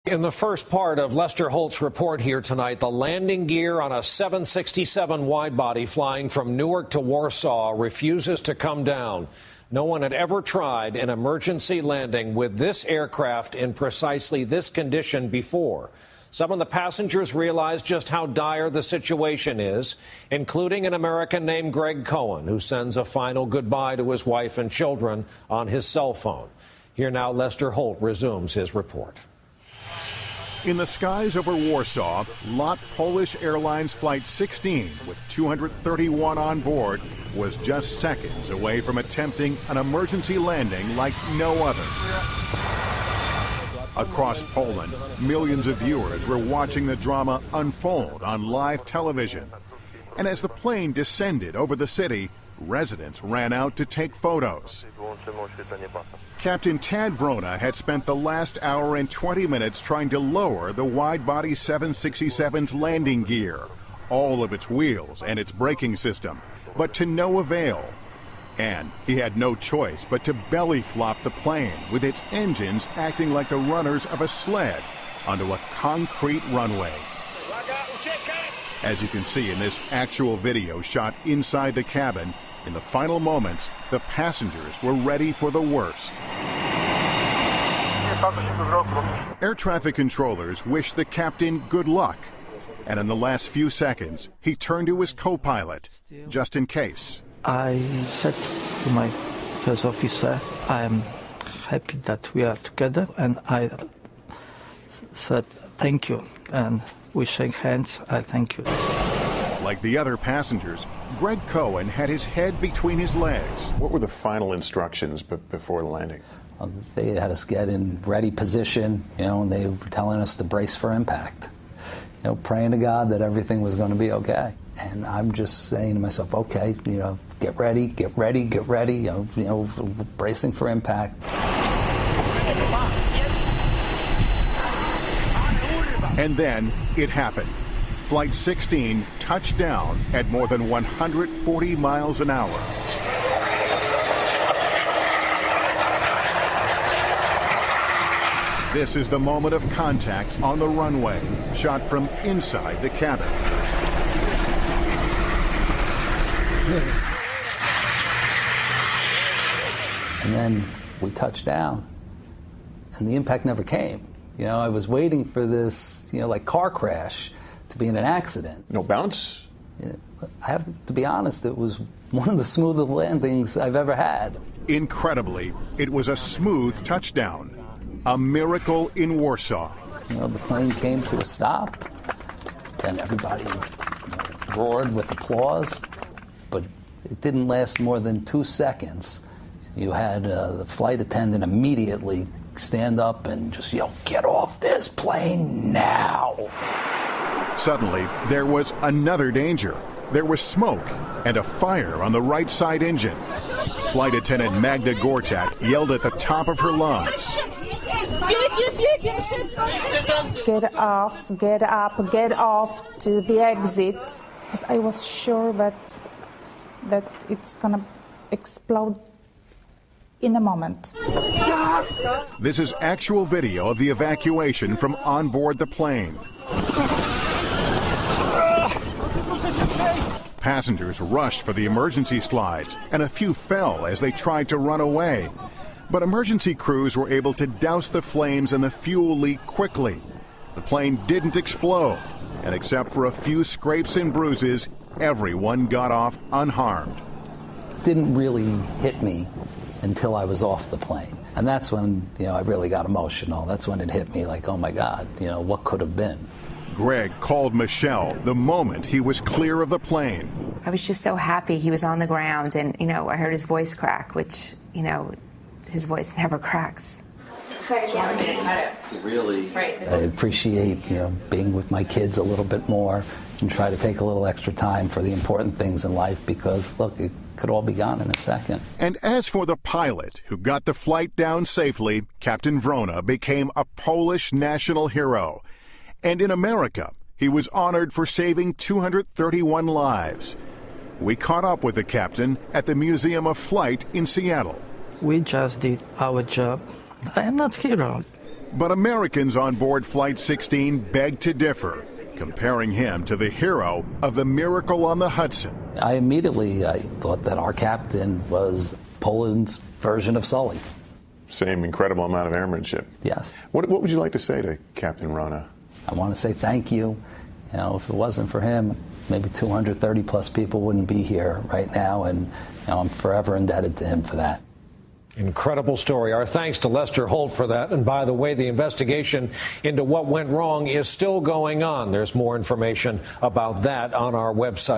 In the first part of Lester Holt's report here tonight, the landing gear on a 767 wide-body flying from Newark to Warsaw refuses to come down. No one had ever tried an emergency landing with this aircraft in precisely this condition before. Some of the passengers realized just how dire the situation is, including an American named Greg Cohen, who sends a final goodbye to his wife and children on his cell phone. Here now, Lester Holt resumes his report. In the skies over Warsaw, LOT Polish Airlines Flight 16, with 231 on board, was just seconds away from attempting an emergency landing like no other. Across Poland, millions of viewers were watching the drama unfold on live television. And as the plane descended over the city, residents ran out to take photos. Captain Tad Vrona had spent the last hour and 20 minutes trying to lower the wide-body 767's landing gear, all of its wheels and its braking system, but to no avail. And he had no choice but to belly flop the plane with its engines acting like the runners of a sled onto a concrete runway. As you can see in this actual video shot inside the cabin, in the final moments, the passengers were ready for the worst. Air traffic controllers wished the captain good luck. And in the last few seconds, he turned to his co-pilot, just in case. I said to my first officer, I am happy that we are together. And I said, thank you. And we shake hands. I thank you. Like the other passengers, Greg Cohen had his head between his legs. What were the final instructions before the landing? They had us get in ready position, and they were telling us to brace for impact. Praying to God that everything was going to be okay. And I'm just saying to myself, okay, get ready, bracing for impact. And then it happened. Flight 16 touched down at more than 140 miles an hour. This is the moment of contact on the runway, shot from inside the cabin. And then we touched down, and the impact never came. I was waiting for this, like car crash to be in an accident. No bounce? I have to be honest, it was one of the smoothest landings I've ever had. Incredibly, it was a smooth touchdown. A miracle in Warsaw. The plane came to a stop, and everybody roared with applause, but it didn't last more than 2 seconds. You had the flight attendant immediately stand up and just yell, "Get off this plane now!" Suddenly, there was another danger. There was smoke and a fire on the right side engine. Flight attendant Magda Gortat yelled at the top of her lungs. Get off, get up, get off to the exit. Because I was sure that it's going to explode in a moment. This is actual video of the evacuation from on board the plane. Passengers rushed for the emergency slides, and a few fell as they tried to run away. But emergency crews were able to douse the flames and the fuel leak quickly. The plane didn't explode, and except for a few scrapes and bruises, everyone got off unharmed. It didn't really hit me until I was off the plane. And that's when, I really got emotional. That's when it hit me like, oh my God, what could have been? Greg called Michelle the moment he was clear of the plane. I was just so happy he was on the ground, and, I heard his voice crack, which, his voice never cracks. Really, I appreciate, being with my kids a little bit more and try to take a little extra time for the important things in life because, look, it could all be gone in a second. And as for the pilot who got the flight down safely, Captain Vrona became a Polish national hero. And in America, he was honored for saving 231 lives. We caught up with the captain at the Museum of Flight in Seattle. We just did our job. I am not hero. But Americans on board Flight 16 beg to differ, comparing him to the hero of the Miracle on the Hudson. I thought that our captain was Poland's version of Sully. Same incredible amount of airmanship. Yes. What would you like to say to Captain Rana? I want to say thank you. You know, if it wasn't for him, maybe 230 plus people wouldn't be here right now, and I'm forever indebted to him for that. Incredible story. Our thanks to Lester Holt for that. And by the way, the investigation into what went wrong is still going on. There's more information about that on our website.